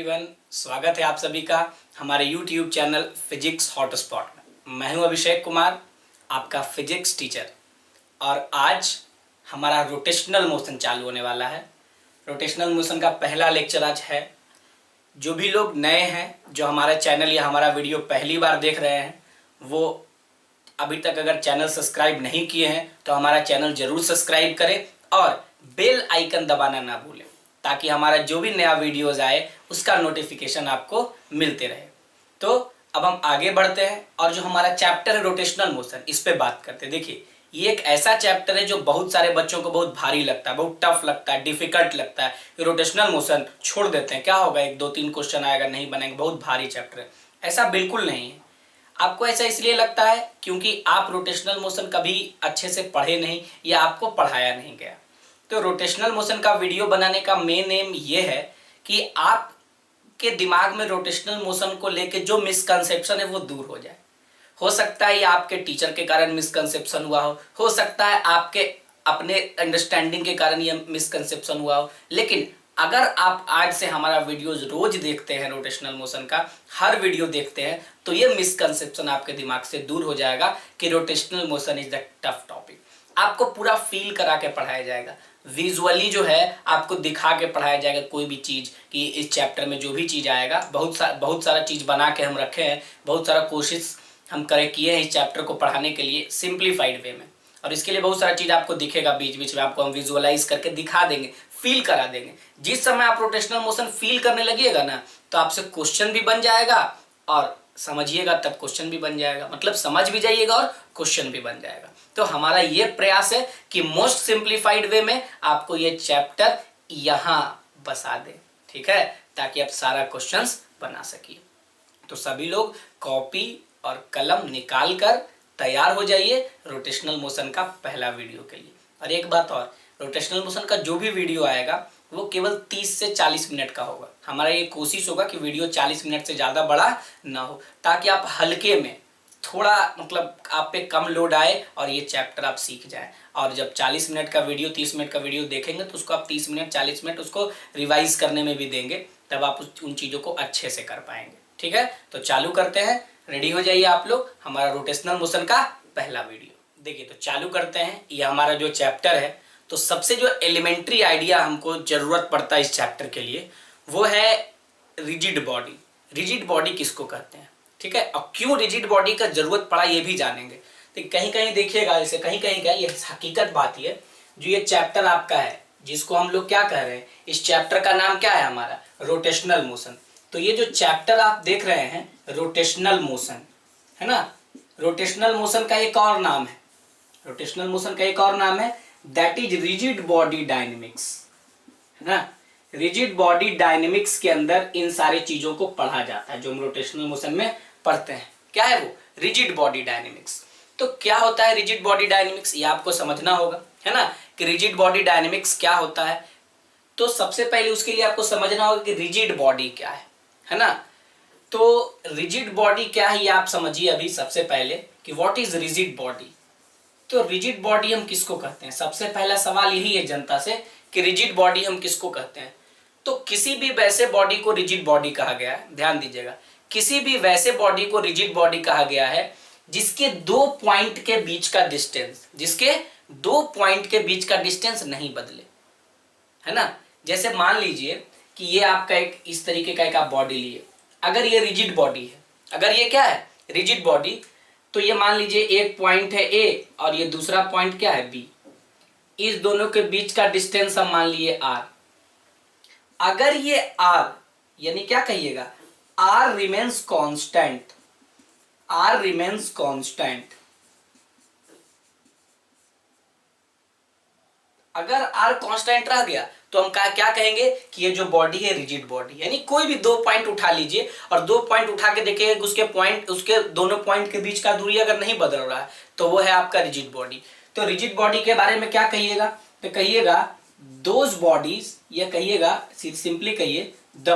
Everyone, स्वागत है आप सभी का हमारे YouTube चैनल फिजिक्स हॉटस्पॉट में। मैं हूं अभिषेक कुमार, आपका फिजिक्स टीचर। और आज हमारा रोटेशनल मोशन चालू होने वाला है। रोटेशनल मोशन का पहला लेक्चर आज है। जो भी लोग नए हैं, जो हमारा चैनल या हमारा वीडियो पहली बार देख रहे हैं, वो अभी तक अगर चैनल सब्सक्राइब नहीं किए हैं तो हमारा चैनल ज़रूर सब्सक्राइब करें और बेल आइकन दबाना ना भूलें, ताकि हमारा जो भी नया वीडियोज़ आए उसका नोटिफिकेशन आपको मिलते रहे। तो अब हम आगे बढ़ते हैं और जो हमारा चैप्टर है रोटेशनल मोशन, इस पे बात करते हैं। देखिए, ये एक ऐसा चैप्टर है जो बहुत सारे बच्चों को बहुत भारी लगता है, बहुत टफ लगता है, डिफिकल्ट लगता है। रोटेशनल मोशन छोड़ देते हैं, क्या होगा, 1 2 3 क्वेश्चन आएगा, नहीं बनेंगे, बहुत भारी चैप्टर है। ऐसा बिल्कुल नहीं है। आपको ऐसा इसलिए लगता है क्योंकि आप रोटेशनल मोशन कभी अच्छे से पढ़े नहीं या आपको पढ़ाया नहीं गया। तो रोटेशनल मोशन का वीडियो बनाने का मेन एम ये है कि आपके दिमाग में रोटेशनल मोशन को लेके जो मिसकंसेप्शन है वो दूर हो जाए। हो सकता है ये आपके टीचर के कारण मिसकंसेप्शन हुआ हो सकता है आपके अपने अंडरस्टैंडिंग के कारण ये मिसकंसेप्शन हुआ हो, लेकिन अगर आप आज से हमारा वीडियोज रोज देखते हैं, रोटेशनल मोशन का हर वीडियो देखते हैं, तो ये मिसकंसेप्शन आपके दिमाग से दूर हो जाएगा कि rotational motion is the tough topic. आपको पूरा फील करा के पढ़ाया जाएगा, विजुअली जो है आपको दिखा के पढ़ाया जाएगा कोई भी चीज़, कि इस चैप्टर में जो भी चीज़ आएगा, बहुत सारा चीज़ बना के हम रखे हैं, बहुत सारा कोशिश हम किए हैं इस चैप्टर को पढ़ाने के लिए सिंप्लीफाइड वे में। और इसके लिए बहुत सारा चीज़ आपको दिखेगा, बीच बीच में आपको हम विजुअलाइज करके दिखा देंगे, फील करा देंगे। जिस समय आप रोटेशनल मोशन फील करने लगिएगा ना, तो आपसे क्वेश्चन भी बन जाएगा और समझिएगा तब क्वेश्चन भी बन जाएगा, मतलब समझ भी जाइएगा और क्वेश्चन भी बन जाएगा। तो हमारा ये प्रयास है कि मोस्ट सिंप्लीफाइड वे में आपको ये चैप्टर यहाँ बसा दे, ठीक है, ताकि आप सारा क्वेश्चंस बना सकिए। तो सभी लोग कॉपी और कलम निकाल कर तैयार हो जाइए रोटेशनल मोशन का पहला वीडियो के लिए। और एक बात और, रोटेशनल मोशन का जो भी वीडियो आएगा वो केवल 30 से 40 मिनट का होगा। हमारा ये कोशिश होगा कि वीडियो 40 मिनट से ज़्यादा बड़ा ना हो, ताकि आप हल्के में थोड़ा, मतलब आप पे कम लोड आए और ये चैप्टर आप सीख जाएं। और जब 40 मिनट का वीडियो 30 मिनट का वीडियो देखेंगे तो उसको आप 30 मिनट 40 मिनट उसको रिवाइज करने में भी देंगे, तब आप उन चीज़ों को अच्छे से कर पाएंगे, ठीक है। तो चालू करते हैं, रेडी हो जाइए आप लोग, हमारा रोटेशनल मोशन का पहला वीडियो। देखिए, तो चालू करते हैं। ये हमारा जो चैप्टर है, तो सबसे जो एलिमेंट्री आइडिया हमको ज़रूरत पड़ता है इस चैप्टर के लिए, वो है रिजिड बॉडी। रिजिड बॉडी किसको कहते हैं, ठीक है, और क्यों रिजिड बॉडी का जरूरत पड़ा ये भी जानेंगे। तो कहीं कहीं देखिएगा, जैसे कहीं कहीं क्या, ये हकीकत बात है, जो ये चैप्टर आपका है, जिसको हम लोग क्या कह रहे हैं, इस चैप्टर का नाम क्या है हमारा, रोटेशनल मोशन। तो ये जो चैप्टर आप देख रहे हैं रोटेशनल मोशन, है ना, रोटेशनल मोशन का एक और नाम है, रोटेशनल मोशन का एक और नाम है, that is rigid body dynamics, है ना। रिजिड बॉडी डायनेमिक्स के अंदर इन सारी चीजों को पढ़ा जाता है जो हम रोटेशनल मोशन में पढ़ते हैं। क्या है वो, रिजिड बॉडी डायनेमिक्स। तो क्या होता है रिजिड बॉडी डायनेमिक्स, ये आपको समझना होगा, है ना, कि रिजिड बॉडी डायनेमिक्स क्या होता है। तो सबसे पहले उसके लिए आपको समझना होगा कि रिजिड बॉडी क्या है ना। तो रिजिड बॉडी क्या है ये आप समझिए अभी सबसे पहले, कि व्हाट इज रिजिड बॉडी। तो रिजिड बॉडी हम किसको कहते हैं, सबसे पहला सवाल यही है जनता से कि रिजिड बॉडी हम किसको कहते हैं। तो किसी भी वैसे बॉडी को रिजिड बॉडी कहा गया है, ध्यान दीजिएगा, किसी भी वैसे बॉडी को रिजिड बॉडी कहा गया है जिसके 2 पॉइंट के बीच का डिस्टेंस, जिसके 2 पॉइंट के बीच का डिस्टेंस नहीं बदले, है ना। जैसे मान लीजिए कि ये आपका एक इस तरीके का एक आप बॉडी लिए, अगर ये रिजिड बॉडी है, अगर ये क्या है रिजिड बॉडी, तो ये मान लीजिए एक पॉइंट है ए और ये दूसरा पॉइंट क्या है बी, इस दोनों के बीच का डिस्टेंस हम मान लिए आर। अगर ये आर, यानी क्या कहिएगा, R remains constant, R remains constant, अगर आर कांस्टेंट रह गया तो हम क्या कहेंगे कि ये जो बॉडी है रिजिड बॉडी। यानी कोई भी 2 पॉइंट उठा लीजिए और 2 पॉइंट उठा के देखिए उसके दोनों पॉइंट के बीच का दूरी अगर नहीं बदल रहा है तो वो है आपका रिजिड बॉडी। तो रिजिड बॉडी के बारे में क्या कहिएगा, तो कहिएगा दोज बॉडीज, या कहिएगा सिंपली कहिए the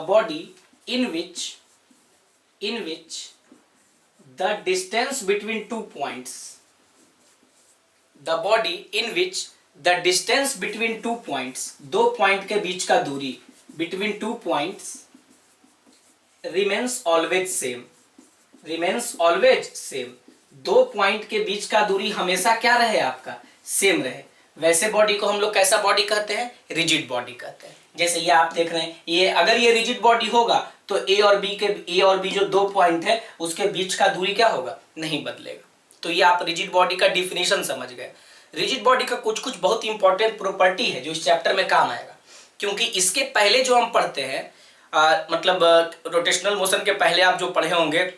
body in which the distance between 2 points, the body in which the distance between 2 points, 2 point के बीच का दूरी between 2 points remains always same, remains always same। दो पॉइंट के बीच का दूरी हमेशा क्या रहे आपका, सेम रहे। वैसे बॉडी को हम लोग कैसा बॉडी कहते हैं, रिजिड बॉडी कहते हैं। जैसे ये आप देख रहे हैं, ये अगर ये रिजिड बॉडी होगा तो ए और बी जो दो पॉइंट है उसके बीच का दूरी क्या होगा, नहीं बदलेगा। तो ये आप रिजिड बॉडी का डिफिनेशन समझ गए। रिजिड बॉडी का कुछ कुछ बहुत इंपॉर्टेंट प्रॉपर्टी है जो इस चैप्टर में काम आएगा, क्योंकि इसके पहले जो हम पढ़ते हैं मतलब रोटेशनल मोशन के पहले आप जो पढ़े होंगे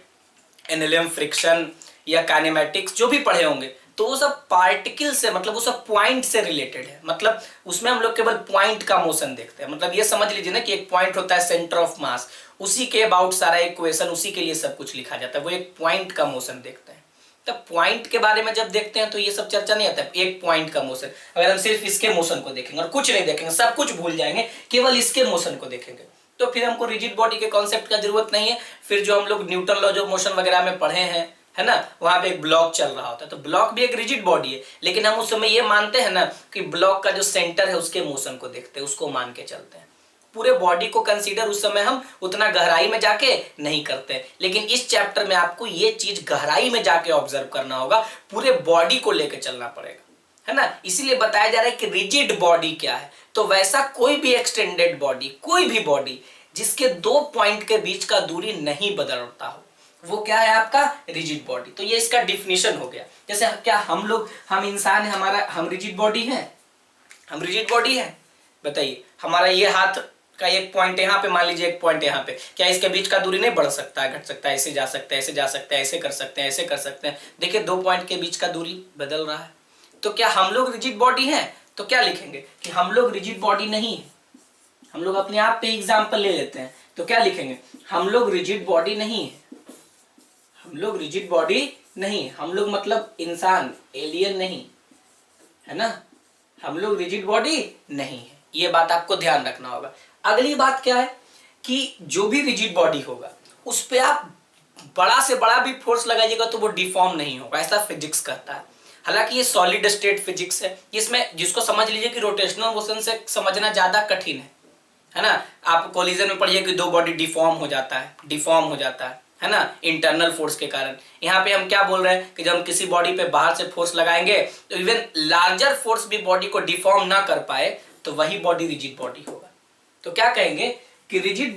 एनएलएम, फ्रिक्शन या काइनेमैटिक्स जो भी पढ़े होंगे, तो वो सब पार्टिकल से मतलब वो सब पॉइंट से रिलेटेड है। मतलब उसमें हम लोग केवल पॉइंट का मोशन देखते हैं। मतलब ये समझ लीजिए ना कि एक पॉइंट होता है सेंटर ऑफ मास, उसी के अबाउट सारा इक्वेशन, उसी के लिए सब कुछ लिखा जाता है। वो एक पॉइंट का मोशन देखते हैं। तब पॉइंट के बारे में जब देखते हैं तो ये सब चर्चा नहीं आता है। एक पॉइंट का मोशन, अगर हम सिर्फ इसके मोशन को देखेंगे और कुछ नहीं देखेंगे, सब कुछ भूल जाएंगे, केवल इसके मोशन को देखेंगे, तो फिर हमको रिजिड बॉडी के कॉन्सेप्ट का जरूरत नहीं है। फिर जो हम लोग न्यूटन लॉज ऑफ मोशन वगैरह में पढ़े हैं, है ना, वहां पे एक ब्लॉक चल रहा होता है, तो ब्लॉक भी एक रिजिड बॉडी है, लेकिन हम उस समय ये मानते हैं ना कि ब्लॉक का जो सेंटर है उसके मोशन को देखते हैं, उसको मान के चलते हैं। पूरे बॉडी को कंसीडर उस समय हम उतना गहराई में जाके नहीं करते। लेकिन इस चैप्टर में आपको ये चीज गहराई में जाके ऑब्जर्व करना होगा, पूरे बॉडी को लेके चलना पड़ेगा, है ना। इसीलिए बताया जा रहा है कि रिजिड बॉडी क्या है। तो वैसा कोई भी एक्सटेंडेड बॉडी, कोई भी बॉडी जिसके दो पॉइंट के बीच का दूरी नहीं बदलता हो, वो क्या है आपका, रिजिड बॉडी। तो ये इसका डिफिनेशन हो गया। जैसे क्या हम इंसान है, हम रिजिड बॉडी है, हम रिजिड बॉडी है। बताइए, हमारा ये हाथ का एक पॉइंट यहाँ पे, मान लीजिए एक पॉइंट यहाँ पे, क्या इसके बीच का दूरी नहीं बढ़ सकता है, घट सकता है, ऐसे जा सकता है, ऐसे जा सकता है, ऐसे कर सकते हैं, ऐसे कर सकते हैं। देखिए दो पॉइंट के बीच का दूरी बदल रहा है। तो क्या हम लोग रिजिड बॉडी हैं? तो क्या लिखेंगे कि हम लोग रिजिड बॉडी नहीं है। हम लोग अपने आप पे एग्जाम्पल ले लेते हैं, तो क्या लिखेंगे, हम लोग रिजिड बॉडी नहीं है। हम लोग रिजिड बॉडी नहीं, हम लोग मतलब इंसान, एलियन नहीं, है ना। हम लोग रिजिड बॉडी नहीं है, ये बात आपको ध्यान रखना होगा। अगली बात क्या है कि जो भी रिजिड बॉडी होगा उस पे आप बड़ा से बड़ा भी फोर्स लगाइएगा तो वो डिफॉर्म नहीं होगा, ऐसा फिजिक्स कहता है। हालांकि ये सॉलिड स्टेट फिजिक्स है, इसमें जिसको समझ लीजिए कि रोटेशनल मोशन से समझना ज्यादा कठिन है ना। आप कोलिजन में पढ़िए कि दो बॉडी डिफॉर्म हो जाता है ना, इंटरनल फोर्स के कारण। यहाँ पे हम क्या बोल रहे हैं कि जब हम किसी बॉडी पे बाहर से फोर्स लगाएंगे तो इवन लार्जर फोर्स भी बॉडी को डिफॉर्म ना कर पाए तो वही बॉडी रिजिड बॉडी होगा। तो क्या कहेंगे कि rigid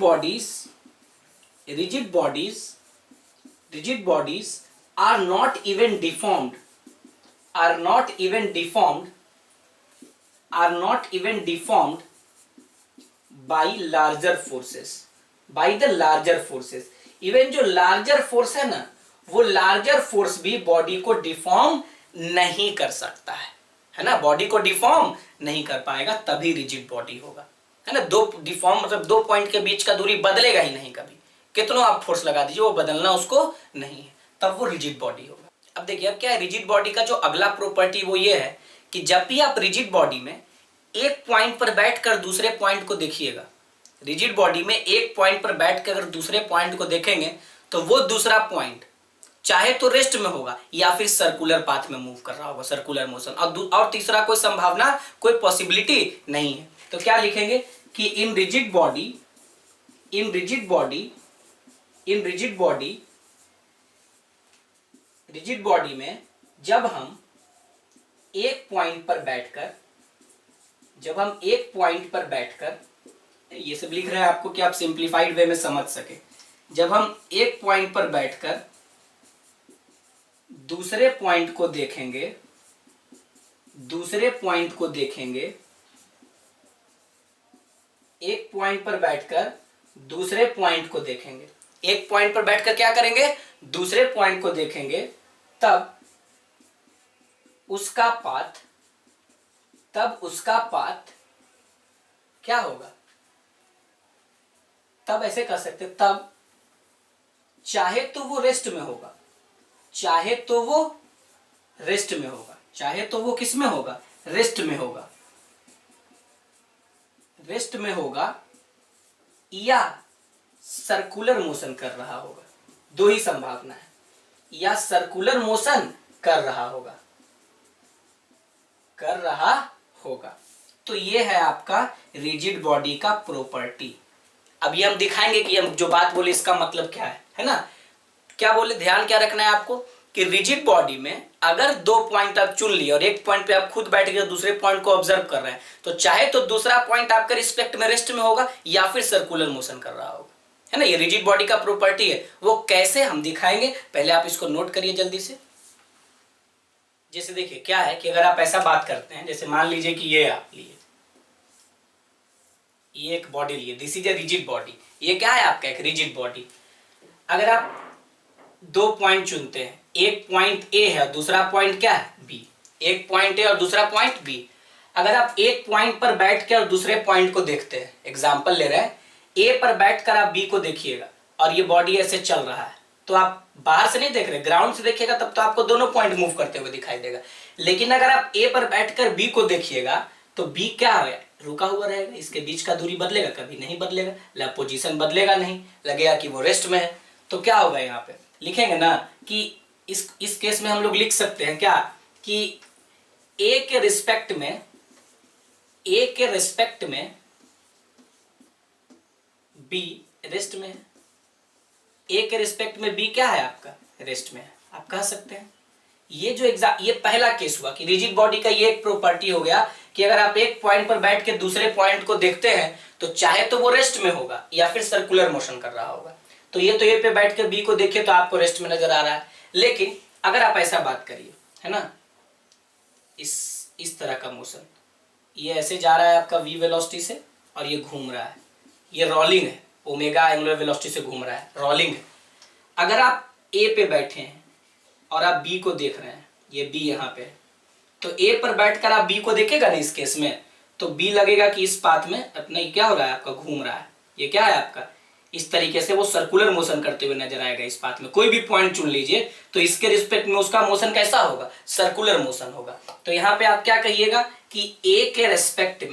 bodies are not even deformed by larger forces. Even जो लार्जर फोर्स है ना, वो लार्जर फोर्स भी बॉडी को डिफॉर्म नहीं कर सकता है ना, बॉडी को डिफॉर्म नहीं कर पाएगा, तभी रिजिड बॉडी होगा, है ना। दो डिफॉर्म मतलब दो पॉइंट के बीच का दूरी बदलेगा ही नहीं कभी, कितनों आप फोर्स लगा दीजिए वो बदलना उसको नहीं है, तब वो रिजिड बॉडी होगा। अब देखिए, अब क्या है रिजिड बॉडी का जो अगला प्रॉपर्टी वो ये है कि जब भी आप रिजिड बॉडी में एक पॉइंट पर बैठकर दूसरे पॉइंट को देखिएगा, रिजिड बॉडी में एक पॉइंट पर बैठकर अगर दूसरे पॉइंट को देखेंगे तो वो दूसरा पॉइंट चाहे तो रेस्ट में होगा या फिर सर्कुलर पाथ में मूव कर रहा होगा, सर्कुलर मोशन, और तीसरा कोई संभावना, कोई पॉसिबिलिटी नहीं है। तो क्या लिखेंगे कि इन रिजिड बॉडी में जब हम एक पॉइंट पर बैठकर ये सब लिख रहे हैं आपको कि आप सिंप्लीफाइड वे में समझ सके। जब हम एक पॉइंट पर बैठकर दूसरे पॉइंट को देखेंगे, एक पॉइंट पर बैठकर दूसरे पॉइंट को देखेंगे, एक पॉइंट पर बैठकर क्या करेंगे, दूसरे पॉइंट को देखेंगे, तब उसका पाथ क्या होगा, तब ऐसे कर सकते, तब चाहे तो वो रेस्ट में होगा, चाहे तो वो किस में होगा, रेस्ट में होगा या सर्कुलर मोशन कर रहा होगा। दो ही संभावना है, या सर्कुलर मोशन कर रहा होगा। तो ये है आपका रिजिड बॉडी का प्रॉपर्टी। अभी हम दिखाएंगे कि हम जो बात बोले इसका मतलब क्या है ना। क्या बोले, ध्यान क्या रखना है आपको कि रिजिड बॉडी में अगर दो पॉइंट आप चुन लिए और एक पॉइंट पे आप खुद बैठ के दूसरे पॉइंट को ऑब्जर्व कर रहे हैं, तो चाहे तो दूसरा पॉइंट आपका रिस्पेक्ट में रेस्ट में होगा या फिर सर्कुलर मोशन कर रहा होगा, है ना। ये रिजिड बॉडी का प्रॉपर्टी है। वो कैसे हम दिखाएंगे, पहले आप इसको नोट करिए जल्दी से। जैसे देखिए क्या है कि अगर आप ऐसा बात करते हैं, जैसे मान लीजिए कि ये आप लिए, ये एक बॉडी लिए, this is a rigid body. ये क्या है आपका एक रिजिड बॉडी। अगर आप दो पॉइंट चुनते हैं, एक पॉइंट ए है और दूसरा पॉइंट क्या है बी, एक पॉइंट ए और दूसरा पॉइंट बी। अगर आप एक पॉइंट पर बैठ के और दूसरे पॉइंट को देखते हैं, एग्जांपल ले रहे हैं, ए पर बैठकर आप बी को देखिएगा और ये बॉडी ऐसे चल रहा है, तो आप बाहर से नहीं देख रहे, ग्राउंड से देखिएगा तब तो आपको दोनों पॉइंट मूव करते हुए दिखाई देगा। लेकिन अगर आप ए पर बैठकर बी को देखिएगा तो बी क्या है, रुका हुआ रहेगा, इसके बीच का दूरी बदलेगा, कभी नहीं बदलेगा, पोजीशन बदलेगा नहीं, लगेगा कि वो रेस्ट में है। तो क्या होगा, यहाँ पे लिखेंगे ना कि इस केस में हम लोग लिख सकते हैं क्या कि ए के रिस्पेक्ट में बी रेस्ट में है, ए के रिस्पेक्ट में बी क्या है आपका रेस्ट में है, आप कह सकते हैं। ये पहला केस हुआ कि रिजिड बॉडी का ये एक प्रॉपर्टी हो गया कि अगर आप एक पॉइंट पर बैठ के दूसरे पॉइंट को देखते हैं तो चाहे तो वो रेस्ट में होगा या फिर सर्कुलर मोशन कर रहा होगा। तो ये पे बैठ के बी को देखिए तो आपको रेस्ट में नजर आ रहा है। लेकिन अगर आप ऐसा बात करिए, है ना, इस तरह का मोशन, ये ऐसे जा रहा है आपका v वेलोसिटी से और ये घूम रहा है, ये रोलिंग है, ओमेगा एंगुलर वेलोसिटी से घूम रहा है, रोलिंग है। अगर आप ए पे बैठे हैं और आप बी को देख रहे हैं, ये बी यहाँ पे, तो ए पर बैठकर आप बी को देखेगा ना इस केस में, तो बी लगेगा कि इस पाथ में अपना क्या हो रहा है, आपका घूम रहा है। ये क्या है आपका, इस तरीके से वो सर्कुलर मोशन करते हुए नजर आएगा इस पाथ में। कोई भी पॉइंट चुन लीजिए तो इसके रिस्पेक्ट में उसका मोशन कैसा होगा, सर्कुलर मोशन होगा। तो यहाँ पे आप क्या कहिएगा कि ए के रेस्पेक्ट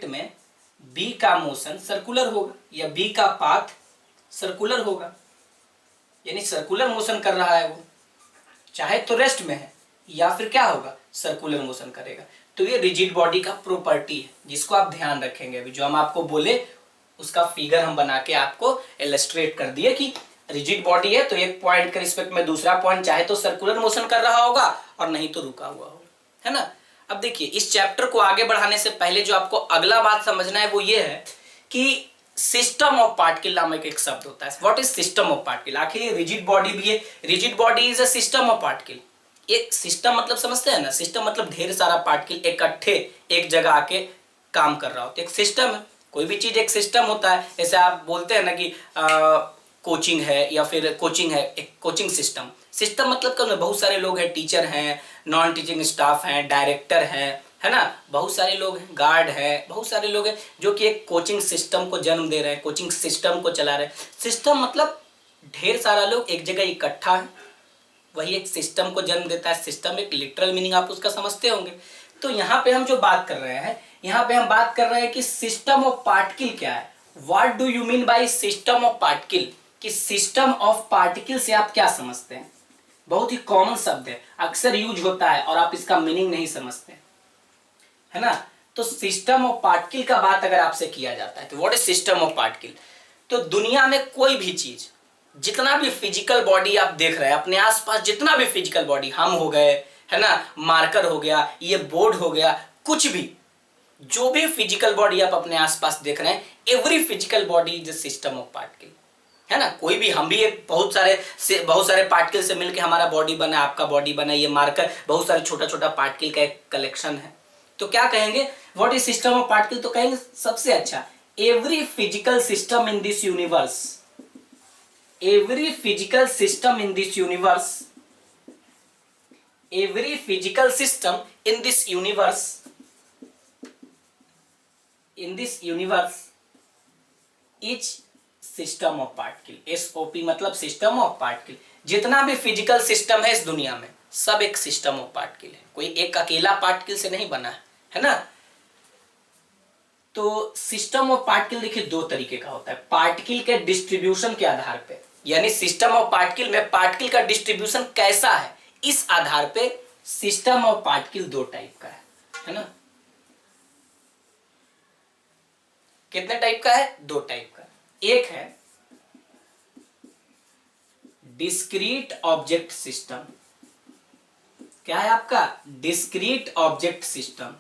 में बी का मोशन सर्कुलर होगा या बी का पाथ सर्कुलर होगा, यानी सर्कुलर मोशन कर रहा है वो, चाहे तो रेस्ट में है या फिर क्या होगा, सर्कुलर मोशन करेगा। तो ये रिजिड बॉडी का प्रॉपर्टी है जिसको आप ध्यान रखेंगे। अभी जो हम आपको बोले उसका फिगर हम बना के आपको इलस्ट्रेट कर दिए कि रिजिड बॉडी है तो एक पॉइंट के रिस्पेक्ट में दूसरा पॉइंट चाहे तो सर्कुलर मोशन कर रहा होगा और नहीं तो रुका हुआ होगा, है ना। अब देखिए इस चैप्टर को आगे बढ़ाने से पहले जो आपको अगला बात समझना है वो ये है कि सिस्टम ऑफ पार्टिकल नामक एक शब्द होता है। What is system of particle, आखिर ये रिजिड बॉडी भी है, rigid body is a system of particle. एक सिस्टम मतलब समझते हैं ना, सिस्टम मतलब ढेर सारा पार्टिकल इकट्ठे एक जगह आके काम कर रहा होता है, एक सिस्टम है। कोई भी चीज एक सिस्टम होता है। जैसे आप बोलते हैं ना कि कोचिंग है या फिर कोचिंग है, एक कोचिंग सिस्टम। सिस्टम मतलब कब बहुत सारे लोग हैं, टीचर हैं, नॉन टीचिंग स्टाफ हैं, डायरेक्टर हैं, है ना, बहुत सारे लोग हैं, गार्ड है, बहुत सारे लोग हैं जो कि एक कोचिंग सिस्टम को जन्म दे रहे हैं, कोचिंग सिस्टम को चला रहे हैं। सिस्टम मतलब ढेर सारा लोग एक जगह इकट्ठा है, वही एक सिस्टम को जन्म देता है। सिस्टम एक लिटरल मीनिंग आप उसका समझते होंगे। तो यहाँ पे हम जो बात कर रहे हैं, यहाँ पे हम बात कर रहे हैं कि सिस्टम ऑफ पार्टिकल क्या है। What do you mean by system of particle, कि सिस्टम ऑफ पार्टिकल से आप क्या समझते हैं। बहुत ही कॉमन शब्द है, अक्सर यूज होता है और आप इसका मीनिंग नहीं समझते, है ना। तो सिस्टम ऑफ पार्टिकल का बात अगर आपसे किया जाता है तो what is system of particle. तो दुनिया में कोई भी चीज, जितना भी फिजिकल बॉडी आप देख रहे हैं अपने आसपास, जितना भी फिजिकल बॉडी, हम हो गए, है ना, मार्कर हो गया, ये बोर्ड हो गया, कुछ भी, जो भी फिजिकल बॉडी आप अपने आसपास देख रहे हैं, every physical body is a system of particle, है ना। कोई भी, हम भी एक बहुत सारे पार्टिकल से मिलकर हमारा बॉडी बना, आपका बॉडी बना, ये मार्कर बहुत सारे छोटा छोटा पार्टिकल का एक कलेक्शन है। तो क्या कहेंगे, what is system of particle, तो कहेंगे सबसे अच्छा, every physical system in this universe, every physical system in this universe, every physical system in this universe is system of particle। SOP मतलब सिस्टम ऑफ पार्टिकल। जितना भी physical system है इस दुनिया में सब एक सिस्टम ऑफ पार्टिकल है, कोई एक अकेला पार्टिकल से नहीं बना है ना। तो सिस्टम ऑफ पार्टिकल देखिए दो तरीके का होता है, पार्टिकल के डिस्ट्रीब्यूशन के आधार पे, यानी सिस्टम ऑफ पार्टिकल में पार्टिकल का डिस्ट्रीब्यूशन कैसा है इस आधार पे सिस्टम ऑफ पार्टिकल दो टाइप का है ना। कितने टाइप का है? दो टाइप का। एक है डिस्क्रीट ऑब्जेक्ट सिस्टम। क्या है आपका? Discrete object system,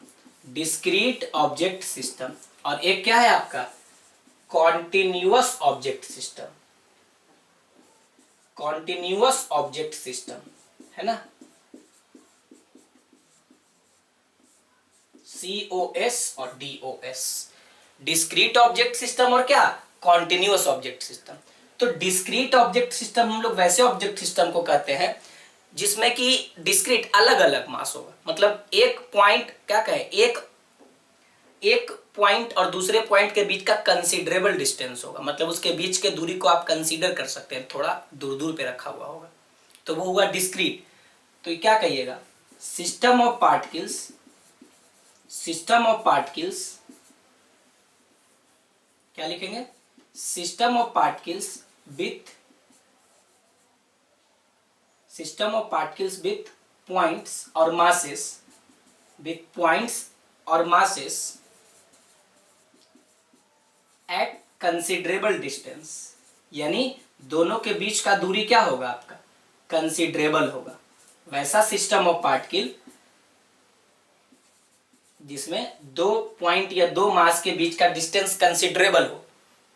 discrete object system. और एक क्या है आपका? Continuous object system, continuous object system, है ना। COS और DOS, डिस्क्रीट ऑब्जेक्ट सिस्टम और क्या? Continuous object system. तो डिस्क्रीट ऑब्जेक्ट सिस्टम हम लोग वैसे ऑब्जेक्ट सिस्टम को कहते हैं जिसमें कि डिस्क्रीट अलग अलग मास होगा। मतलब एक पॉइंट, क्या कहें, एक पॉइंट और दूसरे पॉइंट के बीच का कंसीडरेबल डिस्टेंस होगा। मतलब उसके बीच के दूरी को आप कंसीडर कर सकते हैं, थोड़ा दूर दूर पे रखा हुआ होगा, तो वो हुआ डिस्क्रीट। तो ये क्या कहिएगा? System of particles, system of particles, क्या लिखेंगे? System of particles with, system of particles with points और मासेस, विथ पॉइंट्स और मासेस एट कंसिडरेबल डिस्टेंस। यानी दोनों के बीच का दूरी क्या होगा आपका? कंसिडरेबल होगा। वैसा सिस्टम ऑफ पार्टिकल जिसमें दो पॉइंट या दो मास के बीच का डिस्टेंस कंसिडरेबल हो,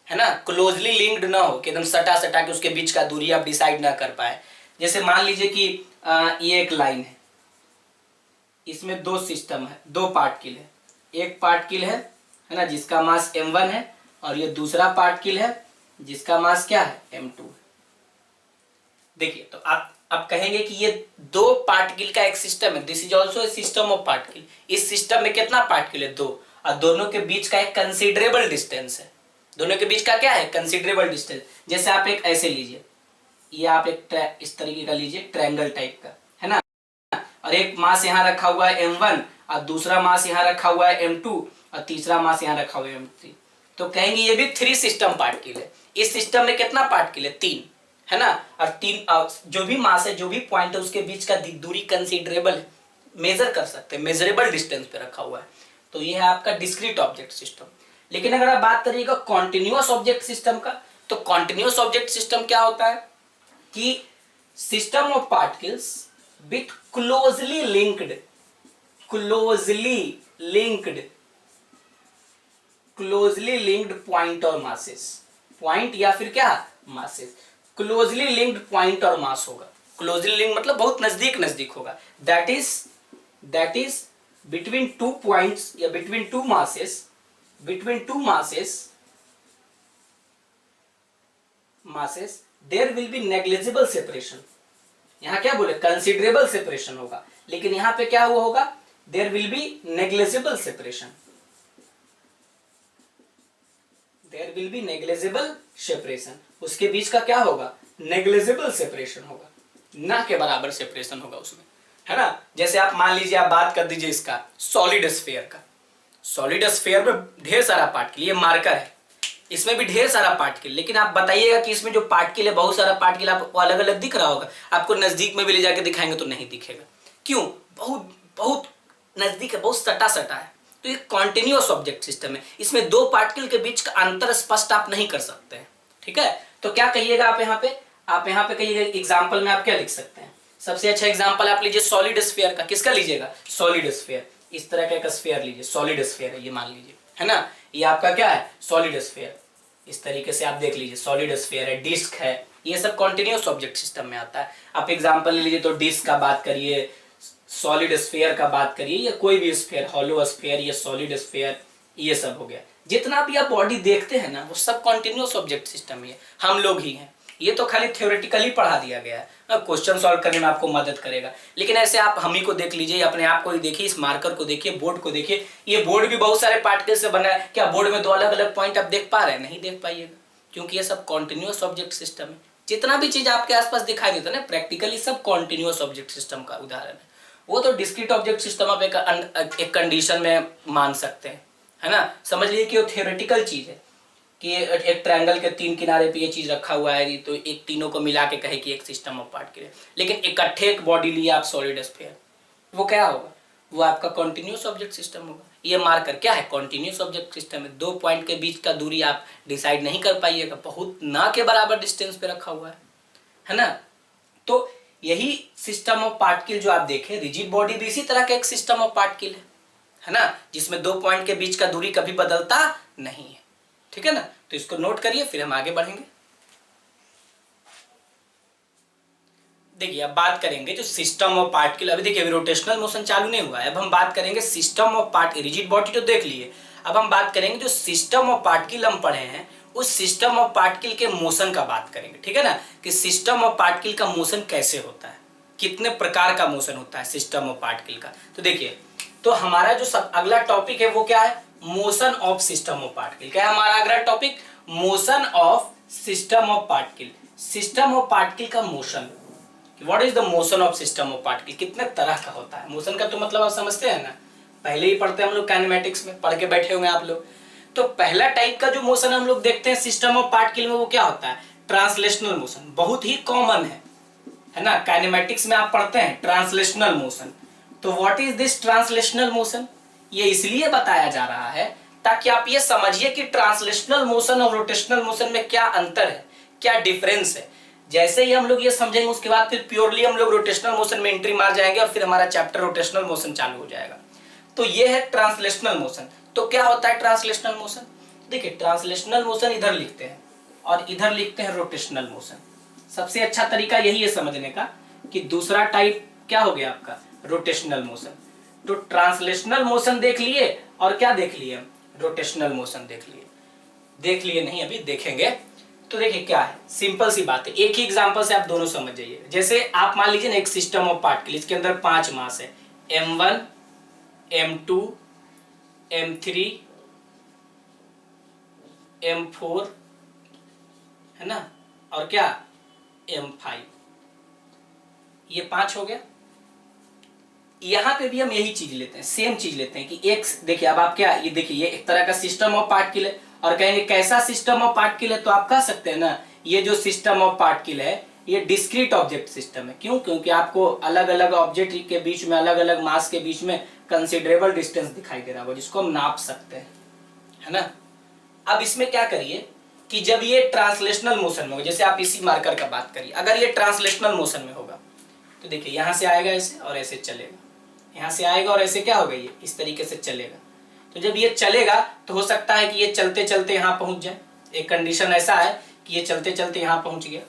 है ना, क्लोजली लिंक्ड ना हो कि एकदम सटा सटा के उसके बीच का दूरी आप डिसाइड ना कर पाए। जैसे मान लीजिए कि ये एक लाइन है, इसमें दो सिस्टम है, दो पार्टिकल है। एक पार्टिकल है ना, जिसका मास m1 है, और ये दूसरा पार्टिकल है जिसका मास क्या है? m2। देखिए, तो आप अब कहेंगे कि ये दो पार्टिकल का एक सिस्टम है, this is also a system of particle. इस सिस्टम में कितना पार्टिकल है? दो, और दोनों के बीच का एक कंसिडरेबल डिस्टेंस है। दोनों के बीच का क्या है? Considerable distance. जैसे आप एक ऐसे लीजिए, ये आप एक इस तरीके का लीजिए, ट्रायंगल टाइप का, है ना, और एक मास यहाँ रखा हुआ है m1, और दूसरा मास यहाँ रखा हुआ है m2, और तीसरा मास यहाँ रखा हुआ है m3। तो कहेंगे ये भी थ्री सिस्टम पार्टिकल है। इस सिस्टम में कितना पार्टिकल है? तीन, है ना। और तीन जो भी मास है, जो भी पॉइंट है, उसके बीच का दूरी कंसिडरेबल है, मेजर कर सकते हैं, मेजरेबल डिस्टेंस पे रखा हुआ है। तो ये है आपका डिस्क्रीट ऑब्जेक्ट सिस्टम। लेकिन अगर आप बात करिएगा कॉन्टिन्यूअस ऑब्जेक्ट सिस्टम का, तो कॉन्टिन्यूअस ऑब्जेक्ट सिस्टम क्या होता है कि system of particles with closely linked, closely linked, closely linked point और मासेस, पॉइंट या फिर क्या? मासेस। क्लोजली लिंक्ड पॉइंट और मास होगा। क्लोजली लिंक मतलब बहुत नजदीक नजदीक होगा। That is between two points या between two masses, between two masses there will be negligible separation. यहां क्या बोले? कंसिडरेबल सेपरेशन होगा, लेकिन यहां पे क्या हुआ होगा? There will be negligible separation, there will be negligible separation. उसके बीच का क्या होगा? नेग्लिजिबल सेपरेशन होगा, ना के बराबर सेपरेशन होगा उसमें, है ना। जैसे आप मान लीजिए, आप बात कर दीजिए इसका सॉलिड स्फीयर का। सॉलिड स्फीयर में ढेर सारा पार्टिकल, ये मार्कर है, इसमें भी ढेर सारा पार्टिकल। लेकिन आप बताइएगा कि इसमें जो पार्टिकल है, बहुत सारा पार्टिकल आपको अलग अलग दिख रहा होगा। आपको नजदीक में भी ले जाके दिखाएंगे तो नहीं दिखेगा। क्यों? बहुत बहुत नजदीक है, बहुत सटा सटा है। तो ये कॉन्टिन्यूअस ऑब्जेक्ट सिस्टम है, इसमें दो पार्टिकल के बीच का अंतर स्पष्ट आप नहीं कर सकते हैं, ठीक है। तो क्या कहिएगा आप यहाँ पे? आप यहाँ पे कहिएगा एग्जाम्पल में आप क्या लिख सकते हैं? सबसे अच्छा एग्जाम्पल आप लीजिए सॉलिड स्फीयर का। किसका लीजिएगा? Solid sphere. इस तरह का एक स्फीयर लीजिए, सॉलिड स्फीयर है ये, मान लीजिए, है ना। ये आपका क्या है? Solid sphere. इस तरीके से आप देख लीजिए, सॉलिड स्फीयर है, डिस्क है, ये सब कॉन्टिन्यूअस ऑब्जेक्ट सिस्टम में आता है। आप एग्जाम्पल ले लीजिए तो डिस्क का बात करिए, सॉलिड स्फीयर का बात करिए, या कोई भी स्फीयर, हॉलो स्फीयर, ये सॉलिड स्फीयर, ये सब हो गया। जितना भी आप बॉडी देखते हैं ना, वो सब कॉन्टिन्यूअस ऑब्जेक्ट सिस्टम ही है, हम लोग ही हैं। ये तो खाली थ्योरेटिकली पढ़ा दिया गया है, क्वेश्चन सॉल्व करने में आपको मदद करेगा। लेकिन ऐसे आप हम ही को देख लीजिए, अपने आप को ही देखिए, इस मार्कर को देखिए, बोर्ड को देखिए। ये बोर्ड भी बहुत सारे पार्टिकल से बना है। क्या बोर्ड में दो अलग अलग पॉइंट आप देख पा रहे हैं? नहीं देख पाइएगा, क्योंकि ये सब कॉन्टिन्यूअस ऑब्जेक्ट सिस्टम है। जितना भी चीज आपके आसपास दिखाई देता है ना, प्रैक्टिकली सब कॉन्टिन्यूअस ऑब्जेक्ट सिस्टम का उदाहरण है। वो तो डिस्क्रीट ऑब्जेक्ट सिस्टम आप एक कंडीशन में मान सकते हैं, है ना। समझ लीजिए कि वो थियोरेटिकल चीज है कि एक ट्रायंगल के तीन किनारे पे ये चीज रखा हुआ है, तो एक तीनों को मिला के कहे कि एक सिस्टम ऑफ पार्टिकल है। लेकिन इकट्ठे एक बॉडी लिए आप, सॉलिड स्फीयर, वो क्या होगा, वो आपका कॉन्टिन्यूस ऑब्जेक्ट सिस्टम होगा। ये मार्कर क्या है, कॉन्टिन्यूस ऑब्जेक्ट सिस्टम है। 2 पॉइंट के बीच का दूरी आप डिसाइड नहीं कर पाइएगा, बहुत ना के बराबर डिस्टेंस पे रखा हुआ है ना। तो यही सिस्टम ऑफ पार्टिकल जो आप देखें, रिजिड बॉडी भी इसी तरह का एक सिस्टम ऑफ पार्टिकल है ना, जिसमें 2 पॉइंट के बीच का दूरी कभी बदलता नहीं है। ठीक है ना, तो इसको नोट करिए, फिर हम आगे बढ़ेंगे। देखिए अब बात करेंगे जो सिस्टम ऑफ पार्टिकल, अभी देखिए अभी रोटेशनल मोशन चालू नहीं हुआ है, अब हम बात करेंगे system of particle. Rigid body तो देख लिए, अब हम बात करेंगे जो सिस्टम ऑफ पार्टिकल हम पढ़े हैं, उस सिस्टम ऑफ पार्टिकल के मोशन का बात करेंगे। ठीक है ना, कि सिस्टम ऑफ पार्टिकल का मोशन कैसे होता है, कितने प्रकार का मोशन होता है सिस्टम ऑफ पार्टिकल का। तो देखिए, तो हमारा जो अगला टॉपिक है वो क्या है, motion of system of particle. क्या है हमारा अगला topic, motion of system of particle. System of particle का मोशन, what is the motion of system of particle, कितने तरह का होता है। मोशन का तो मतलब आप समझते हैं ना, पहले ही पढ़ते हैं हम लोग काइनेमेटिक्स में, पढ़ के बैठे होंगे आप लोग। तो पहला टाइप का जो मोशन हम लोग देखते हैं सिस्टम ऑफ पार्टिकल में, वो क्या होता है, ट्रांसलेशनल मोशन। बहुत ही कॉमन है ना, काइनेमेटिक्स में आप पढ़ते हैं ट्रांसलेशनल मोशन। तो what is this translational motion, ये इसलिए बताया जा रहा है ताकि आप ये समझिए कि ट्रांसलेशनल मोशन और रोटेशनल मोशन में क्या अंतर है, क्या डिफरेंस है। जैसे ही हम लोग ये समझेंगे, उसके बाद फिर प्योरली हम लोग रोटेशनल मोशन में एंट्री मार जाएंगे और फिर हमारा चैप्टर रोटेशनल मोशन चालू हो जाएगा। तो ये है ट्रांसलेशनल मोशन। तो क्या होता है ट्रांसलेशनल मोशन, देखिए ट्रांसलेशनल मोशन इधर लिखते हैं और इधर लिखते हैं रोटेशनल मोशन। सबसे अच्छा तरीका यही है समझने का कि दूसरा टाइप क्या हो गया आपका, रोटेशनल मोशन। तो ट्रांसलेशनल मोशन देख लिए और क्या देख लिए, रोटेशनल मोशन देख लिए नहीं, अभी देखेंगे। तो देखिए क्या है, सिंपल सी बात है, एक ही एग्जांपल से आप दोनों समझ जाइए। जैसे आप मान लीजिए ना एक सिस्टम ऑफ पार्टिकल, इसके अंदर 5 मास है, m1 m2 m3 m4 है ना, और क्या m5, ये 5 हो गया। यहां पे भी हम यही चीज लेते हैं, सेम चीज लेते हैं कि एक, देखिए अब आप क्या, ये देखिए ये एक तरह का सिस्टम ऑफ पार्टिकल है, और कहेंगे कैसा सिस्टम ऑफ पार्टिकल है, तो आप कह सकते हैं ना ये जो सिस्टम ऑफ पार्टिकल है ये डिस्क्रीट ऑब्जेक्ट सिस्टम है। क्यों, क्योंकि आपको अलग अलग ऑब्जेक्ट के बीच में, अलग अलग मास के बीच में कंसिडरेबल डिस्टेंस दिखाई दे रहा होगा, जिसको हम नाप सकते हैं, है ना। अब इसमें क्या करिए कि जब ये ट्रांसलेशनल मोशन में होगा, जैसे आप इसी मार्कर का बात करिए, अगर ये ट्रांसलेशनल मोशन में होगा तो देखिए यहां से आएगा ऐसे और ऐसे चलेगा, यहां से आएगा और ऐसे क्या होगा, ये इस तरीके से चलेगा। तो जब ये चलेगा तो हो सकता है कि ये चलते चलते यहां पहुंच जाए। एक कंडीशन ऐसा है कि ये चलते चलते यहां पहुंच गया,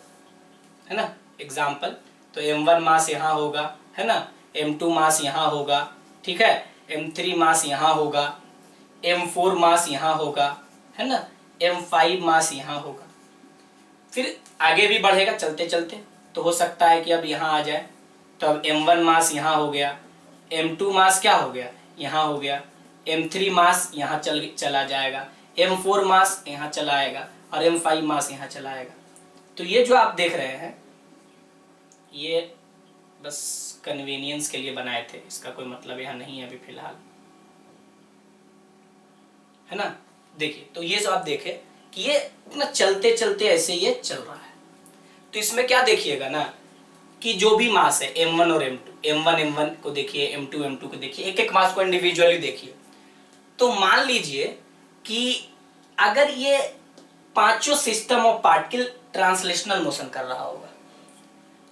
है ना, एग्जाम्पल। तो m1 मास यहां होगा, है ना, m2 मास यहां होगा, ठीक है, m3 मास यहां होगा, m4 मास यहां होगा, है ना, m5 मास यहां होगा। फिर आगे भी बढ़ेगा चलते चलते, तो हो सकता है कि अब यहां आ जाए, तो अब m1 मास यहां हो गया, m2 मास क्या हो गया, यहां हो गया, m3 मास यहाँ चला जाएगा, m4 मास यहाँ चला आएगा और m5 मास यहाँ चला आएगा। तो ये जो आप देख रहे हैं ये बस कन्वीनियंस के लिए बनाए थे, इसका कोई मतलब यहाँ नहीं है अभी फिलहाल, है ना। देखिए तो ये जो आप देखे कि ये इतना चलते चलते ऐसे ये चल रहा है। तो इसमें क्या देखिएगा ना कि जो भी मास है m1 और m2, m1 m1 को देखिए, m2 m2 को देखिए, एक एक मास को इंडिविजुअली देखिए। तो मान लीजिए कि अगर ये पांचों system of particle translational motion कर रहा होगा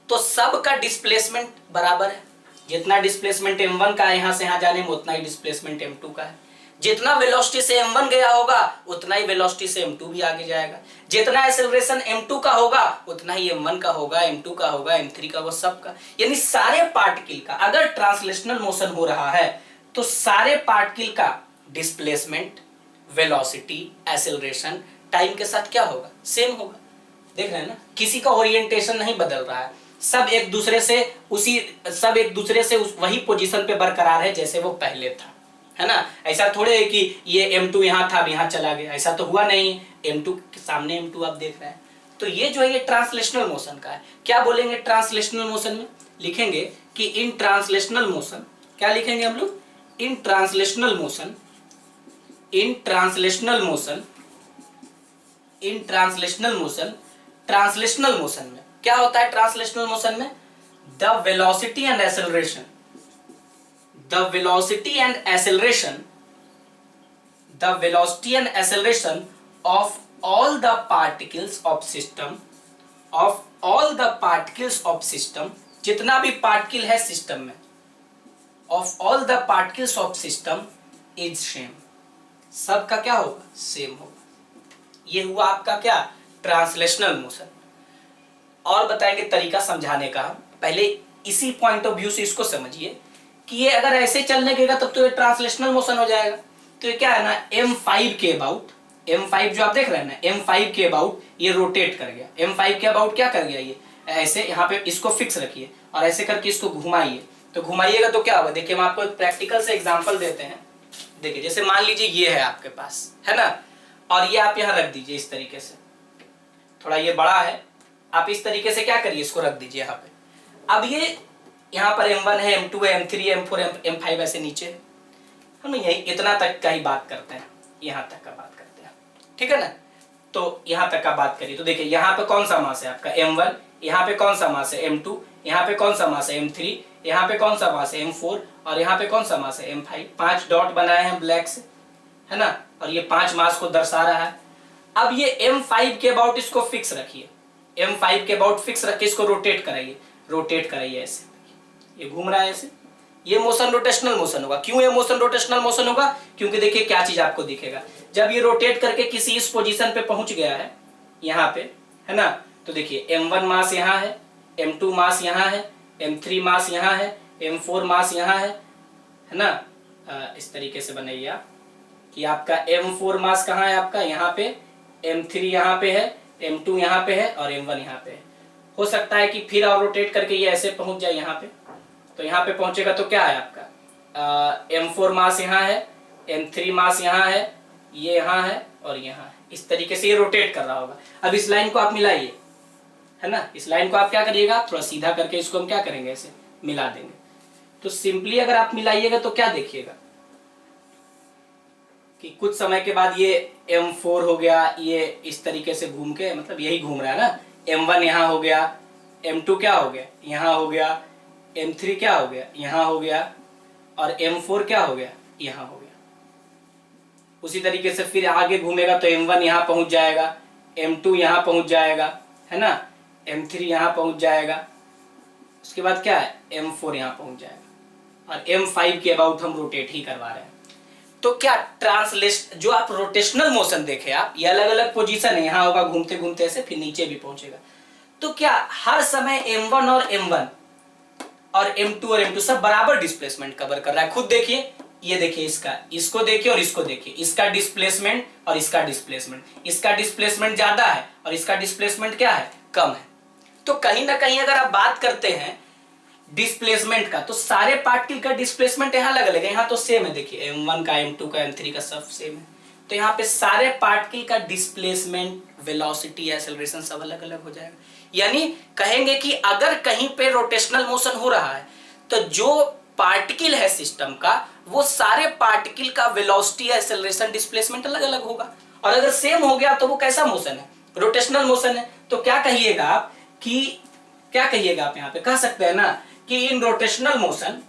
तो सब का डिस्प्लेसमेंट बराबर है। जितना डिस्प्लेसमेंट m1 का है यहां से यहां जाने में, उतना ही डिस्प्लेसमेंट m2 का है। जितना वेलोसिटी से m1 गया होगा उतना ही वेलोसिटी से m2 भी आगे जाएगा। जितना एक्सेलरेशन m2 का होगा उतना ही m1 का होगा, m2 का होगा, m3 का होगा, सबका। यानी सारे पार्टिकल का अगर ट्रांसलेशनल मोशन हो रहा है तो सारे पार्टिकल का डिस्प्लेसमेंट, वेलोसिटी, एक्सेलरेशन टाइम के साथ क्या होगा, सेम होगा। देख रहे हैं ना, किसी का ओरिएंटेशन नहीं बदल रहा है, सब एक दूसरे से वही पोजीशन पे बरकरार है जैसे वो पहले था, है ना। ऐसा थोड़े है कि ये m2 यहाँ था अब यहाँ चला गया, ऐसा तो हुआ नहीं। m2 के सामने m2 आप देख रहे हैं। तो ये जो है ये ट्रांसलेशनल मोशन का है। क्या बोलेंगे ट्रांसलेशनल मोशन में, लिखेंगे कि इन ट्रांसलेशनल मोशन, क्या लिखेंगे हम लोग, इन ट्रांसलेशनल मोशन, इन ट्रांसलेशनल मोशन, इन ट्रांसलेशनल मोशन, ट्रांसलेशनल मोशन में क्या होता है, ट्रांसलेशनल मोशन में the velocity and acceleration, the velocity and acceleration of all the particles of system, जितना भी पार्टिकल है सिस्टम में, of all the particles of system is same, सबका क्या होगा, सेम होगा। ये हुआ आपका क्या, ट्रांसलेशनल मोशन। और बताएंगे तरीका समझाने का। पहले इसी पॉइंट ऑफ व्यू से इसको समझिए कि ये अगर ऐसे चलने लगेगा तब तो ये ट्रांसलेशनल मोशन हो जाएगा। तो ये क्या है ना, m5 के अबाउट, m5 जो आप देख रहे हैं ना, m5 के अबाउट ये रोटेट कर गया। m5 के अबाउट क्या कर गया, ये ऐसे यहाँ पे इसको फिक्स रखिए और ऐसे करके इसको घुमाइए। तो घुमाइएगा तो क्या होगा, देखिए हम आपको एक प्रैक्टिकल से एग्जांपल देते हैं। देखिए जैसे मान लीजिए ये है आपके पास, है ना, और ये आप यहाँ रख दीजिए इस तरीके से। थोड़ा ये बड़ा है, आप इस तरीके से क्या करिए, इसको रख दीजिए यहाँ पे। अब ये यहाँ पर m1 है, m2 है, m3 है, m4 है, m5 ऐसे नीचे है। हम यही इतना तक का ही बात करते हैं, यहाँ तक का बात करते हैं, ठीक है ना। तो यहाँ तक का बात करिए तो देखिए यहाँ पे कौन सा मास है आपका, m1, यहाँ पे कौन सा मास है, m2, यहाँ पे कौन सा मास है, m3, यहाँ पे कौन सा मास है, m4, और यहाँ पे कौन सा मास है, m5। 5 डॉट बनाए हैं ब्लैक से, है ना, और ये 5 मास को दर्शा रहा है। अब ये m5 के अबाउट इसको फिक्स रखिए, m5 के अबाउट फिक्स रखिए, इसको रोटेट कराइए ऐसे, ये घूम रहा है ऐसे, ये मोशन रोटेशनल मोशन होगा। क्यों ये मोशन रोटेशनल मोशन होगा, क्योंकि देखिए क्या चीज आपको दिखेगा, जब ये रोटेट करके किसी इस पोजीशन पे पहुंच गया है यहाँ पे, है ना, तो देखिए m1 मास यहाँ है, m2 मास यहाँ है, m3 मास यहाँ है, m4 मास यहाँ है ना। इस तरीके से बनाइए आप कि आपका m4 मास कहाँ है, आपका यहाँ पे, m3 यहाँ पे है, m2 यहाँ पे है और m1 यहाँ पे है। हो सकता है कि फिर और रोटेट करके ये ऐसे पहुंच जाए यहाँ पे, तो यहाँ पे पहुंचेगा तो क्या है आपका, m4 मास यहाँ है, m3 मास यहाँ है, ये यहाँ है और यहाँ है। इस तरीके से ये रोटेट कर रहा होगा। अब इस लाइन को आप मिलाइए, है ना, इस लाइन को आप क्या करिएगा, थोड़ा सीधा करके इसको हम क्या करेंगे, ऐसे मिला देंगे। तो सिंपली अगर आप मिलाइएगा तो क्या देखिएगा कि कुछ समय के बाद ये m4 हो गया, ये इस तरीके से घूम के, मतलब यही घूम रहा है ना, m1 यहाँ हो गया, m2 क्या हो गया, यहाँ हो गया, m3 क्या हो गया, यहाँ हो गया, और m4 क्या हो गया, यहाँ हो गया। उसी तरीके से फिर आगे घूमेगा तो m1 यहाँ पहुंच जाएगा, m2 यहाँ पहुंच जाएगा, है ना, m3 यहाँ पहुंच जाएगा, उसके बाद क्या है, m4 यहाँ पहुंच जाएगा, और m5 के अबाउट हम रोटेट ही करवा रहे हैं। तो क्या ट्रांसलेशन, जो आप रोटेशनल मोशन देखे आप, ये अलग अलग पोजीशन है, यहाँ होगा घूमते घूमते ऐसे, फिर नीचे भी पहुंचेगा। तो क्या हर समय m1 और m2 और m2 सब बराबर डिस्प्लेसमेंट कवर कर रहा है? खुद देखिए, ये देखिए, इसको देखिए और इसको देखिए, इसका डिस्प्लेसमेंट और इसका डिस्प्लेसमेंट, इसका डिस्प्लेसमेंट ज्यादा है और इसका डिस्प्लेसमेंट क्या है, कम है। तो कहीं ना कहीं अगर आप बात करते हैं डिस्प्लेसमेंट का, तो सारे पार्टिकल का डिस्प्लेसमेंट यहाँ अलग अलग है, यहाँ तो सेम है। देखिए m1 का, m2 का, m3 का सब सेम है। तो यहाँ पे सारे पार्टिकल का डिस्प्लेसमेंट, वेलोसिटी, एक्सेलरेशन सब अलग अलग हो जाएगा। यानी कहेंगे कि अगर कहीं पे रोटेशनल मोशन हो रहा है तो जो पार्टिकल है सिस्टम का, वो सारे पार्टिकल का वेलोसिटी, एक्सेलरेशन, डिस्प्लेसमेंट अलग अलग होगा। और अगर सेम हो गया तो वो कैसा मोशन है, रोटेशनल मोशन है। तो क्या कहिएगा आप कि, क्या कहिएगा आप यहाँ पे कह सकते हैं ना कि in rotational motion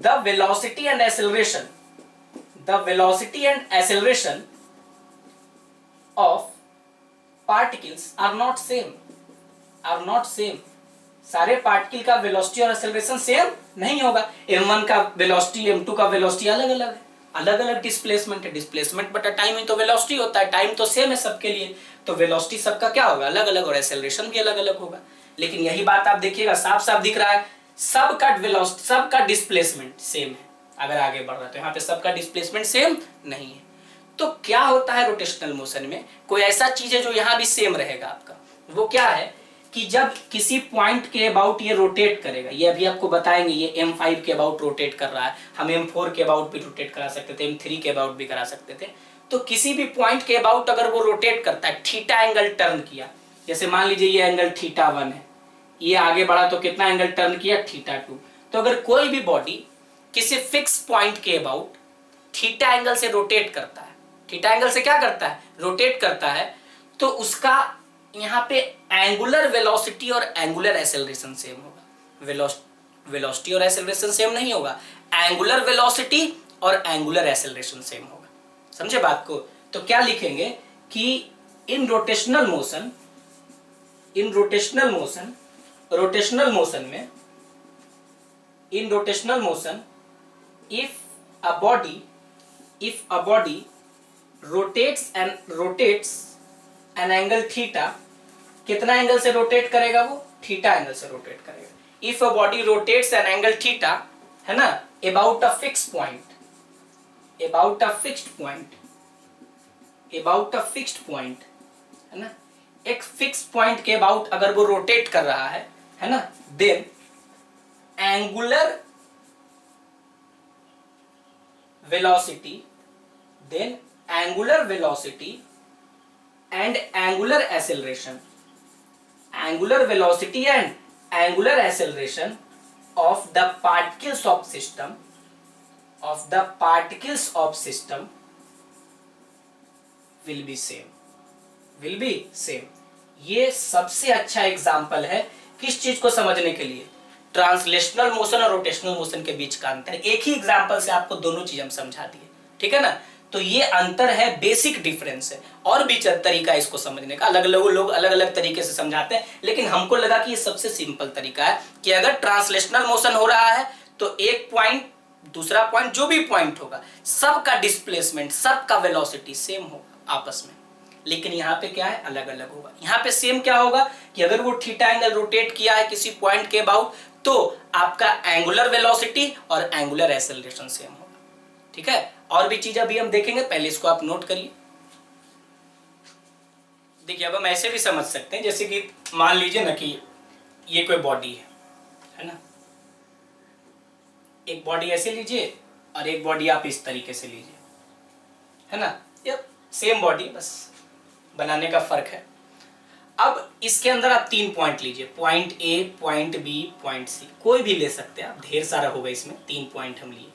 the velocity and acceleration of particles are not same. सारे पार्टिकल का वेलोसिटी और एक्सेलरेशन सेम नहीं होगा। m1 का वेलोसिटी, m2 का वेलोसिटी अलग अलग है, अलग अलग डिस्प्लेसमेंट है। डिस्प्लेसमेंट बटा टाइम ही तो वेलोसिटी होता है, टाइम तो सेम है सबके लिए, तो वेलोसिटी सबका क्या होगा, अलग अलग, और एक्सेलरेशन भी अलग अलग होगा। लेकिन यही बात आप देखिएगा, साफ साफ दिख रहा है, सबका वेलोसिटी, सबका डिस्प्लेसमेंट सेम है। अगर आगे बढ़ रहा है तो यहाँ पे सबका डिस्प्लेसमेंट सेम नहीं है। तो क्या होता है रोटेशनल मोशन में, कोई ऐसा चीज है जो यहाँ भी सेम रहेगा आपका, वो क्या है कि जब किसी पॉइंट के अबाउट ये रोटेट करेगा, ये अभी आपको बताएंगे, ये m5 के अबाउट रोटेट कर रहा है, हम m4 के अबाउट भी रोटेट करा सकते थे, m3 के अबाउट भी करा सकते थे। तो किसी भी पॉइंट के अबाउट अगर वो रोटेट करता है, थीटा एंगल टर्न किया, जैसे मान लीजिए ये एंगल θ1 है, ये आगे बढ़ा तो कितना एंगल टर्न किया, θ2। तो अगर कोई भी बॉडी किसी फिक्स पॉइंट के अबाउट थीटा एंगल से रोटेट करता है, थीटा एंगल से क्या करता है, रोटेट करता है, तो उसका यहाँ पे एंगुलर वेलोसिटी और एंगुलर एक्सेलरेशन सेम होगा। वेलोसिटी और एक्सेलरेशन सेम नहीं होगा, एंगुलर वेलोसिटी और एंगुलर एक्सेलरेशन सेम होगा। समझे बात को? तो क्या लिखेंगे कि इन रोटेशनल मोशन में if a body rotates an angle theta, कितना एंगल से रोटेट करेगा वो? थीटा एंगल से रोटेट करेगा। If a body rotates an angle theta, है ना, अबाउट अ फिक्स्ड पॉइंट, है ना, एक फिक्स पॉइंट के अबाउट अगर वो रोटेट कर रहा है ना, then angular velocity and angular acceleration of the particles of system will be same। ये सबसे अच्छा एग्जाम्पल है किस चीज को समझने के लिए? ट्रांसलेशनल मोशन और रोटेशनल मोशन के बीच का अंतर। एक ही एग्जाम्पल से आपको दोनों चीज हम समझा दिए, ठीक है ना। तो ये अंतर है, बेसिक डिफरेंस है। और भी तरीका है इसको समझने का, अलग अलग लोग अलग अलग तरीके से समझाते हैं, लेकिन हमको लगा कि ये सबसे सिंपल तरीका है कि अगर ट्रांसलेशनल मोशन हो रहा है तो एक पॉइंट दूसरा पॉइंट, जो भी पॉइंट होगा, सबका डिस्प्लेसमेंट, सबका वेलोसिटी सेम होगा आपस में। लेकिन यहाँ पे क्या है? अलग अलग होगा। यहाँ पे सेम क्या होगा कि अगर वो थीटा एंगल रोटेट किया है किसी पॉइंट के अबाउट, तो आपका एंगुलर वेलोसिटी और एंगुलर एक्सेलरेशन सेम होगा, ठीक है। और भी चीज अभी हम देखेंगे, पहले इसको आप नोट करिए। देखिए अब हम ऐसे भी समझ सकते हैं, जैसे कि मान लीजिए ना कि ये कोई बॉडी है ना, एक बॉडी ऐसे लीजिए और एक बॉडी आप इस तरीके से लीजिए, है ना, ये सेम बॉडी, बस बनाने का फर्क है। अब इसके अंदर आप 3 पॉइंट लीजिए, point A, point B, point C, कोई भी ले सकते हैं आप, ढेर सारा होगा इसमें, 3 पॉइंट हम लिए।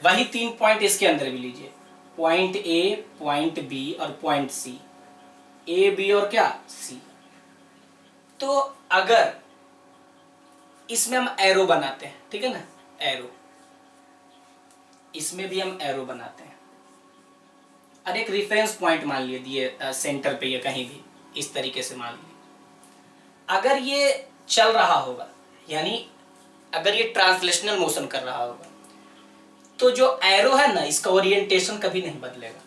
वही 3 पॉइंट इसके अंदर भी लीजिए, पॉइंट ए, पॉइंट बी और पॉइंट सी, ए बी और क्या सी। तो अगर इसमें हम एरो बनाते हैं, ठीक है ना, एरो, इसमें भी हम एरो बनाते हैं, और एक रेफरेंस पॉइंट मान लिए दिए सेंटर पे या कहीं भी, इस तरीके से मान लिए। अगर ये चल रहा होगा, यानी अगर ये ट्रांसलेशनल मोशन कर रहा होगा, तो जो एरो है ना, इसका ओरिएंटेशन कभी नहीं बदलेगा।